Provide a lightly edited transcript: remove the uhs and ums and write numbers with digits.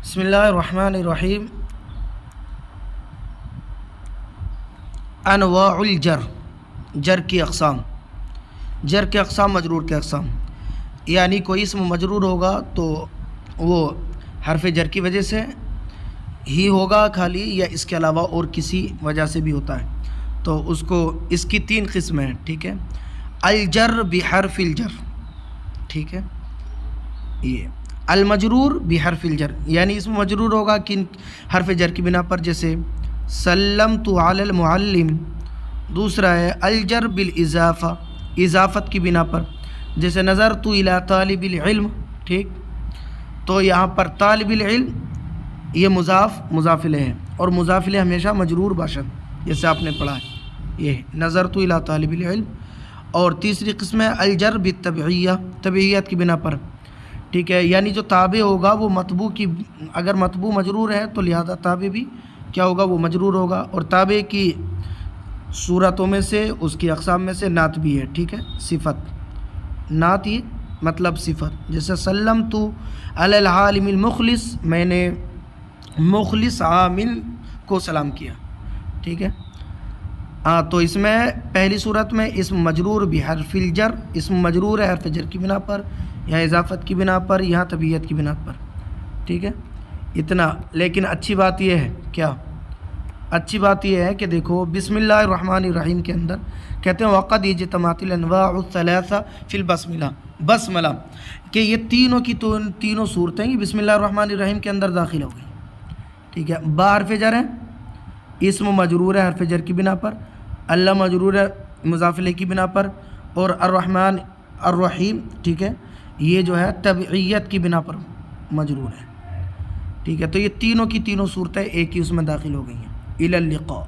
بسم اللہ الرحمن الرحیم۔ انواع الجر، جر کی اقسام۔ جر کے اقسام، مجرور کے اقسام، یعنی کوئی اسم مجرور ہوگا تو وہ حرف جر کی وجہ سے ہی ہوگا خالی، یا اس کے علاوہ اور کسی وجہ سے بھی ہوتا ہے، تو اس کی تین قسمیں ہیں، ٹھیک ہے۔ الجر بحرف الجر، ٹھیک ہے، یہ المجرور بحرف الجر، یعنی اسم مجرور ہوگا کن حرف جر کی بنا پر، جیسے سلمت علی المعلم۔ دوسرا ہے الجر بالاضافہ، اضافت کی بنا پر، جیسے نظرت الی طالب العلم، ٹھیک۔ تو یہاں پر طالب العلم یہ مضاف الیہ ہے، اور مضاف الیہ ہمیشہ مجرور باشد، جیسے آپ نے پڑھا ہے، یہ نظرت الی طالب العلم۔ اور تیسری قسم ہے الجر بالتبعیہ، تبعیت کی بنا پر، ٹھیک ہے، یعنی جو تابع ہوگا وہ مطبوع کی، اگر مطبوع مجرور ہے تو لہذا تابع بھی کیا ہوگا، وہ مجرور ہوگا۔ اور تابع کی صورتوں میں سے، اس کی اقسام میں سے نعت بھی ہے، ٹھیک ہے، صفت، نعت ہی مطلب صفت، جیسے سلمت علی العالم المخلص، میں نے مخلص عامل کو سلام کیا، ٹھیک ہے۔ تو اس میں پہلی صورت میں اسم مجرور بحرف الجر، اسم مجرور ہے حرف جر کی بنا پر، یا اضافت کی بنا پر، یہاں تبعیت کی بنا پر، ٹھیک ہے، اتنا۔ لیکن اچھی بات یہ ہے، کیا اچھی بات یہ ہے کہ دیکھو بسم اللہ الرحمن الرحیم کے اندر کہتے ہیں وقد اجتمعت الانواع الثلاثہ فی البسملہ، بسملہ، کہ یہ تینوں کی تینوں صورتیں یہ بسم اللہ الرحمن الرحیم کے اندر داخل ہو گئی، ٹھیک ہے۔ با حرف جر ہے، اسم مجرور ہے حرف جر کی بنا پر، اللہ مجرور ہے مضاف الیہ کی بنا پر، اور الرحمن الرحیم، ٹھیک ہے، یہ جو ہے تبعیت کی بنا پر مجرور ہے، ٹھیک ہے۔ تو یہ تینوں کی تینوں صورتیں ایک ہی اس میں داخل ہو گئی ہیں۔ الی اللقاء۔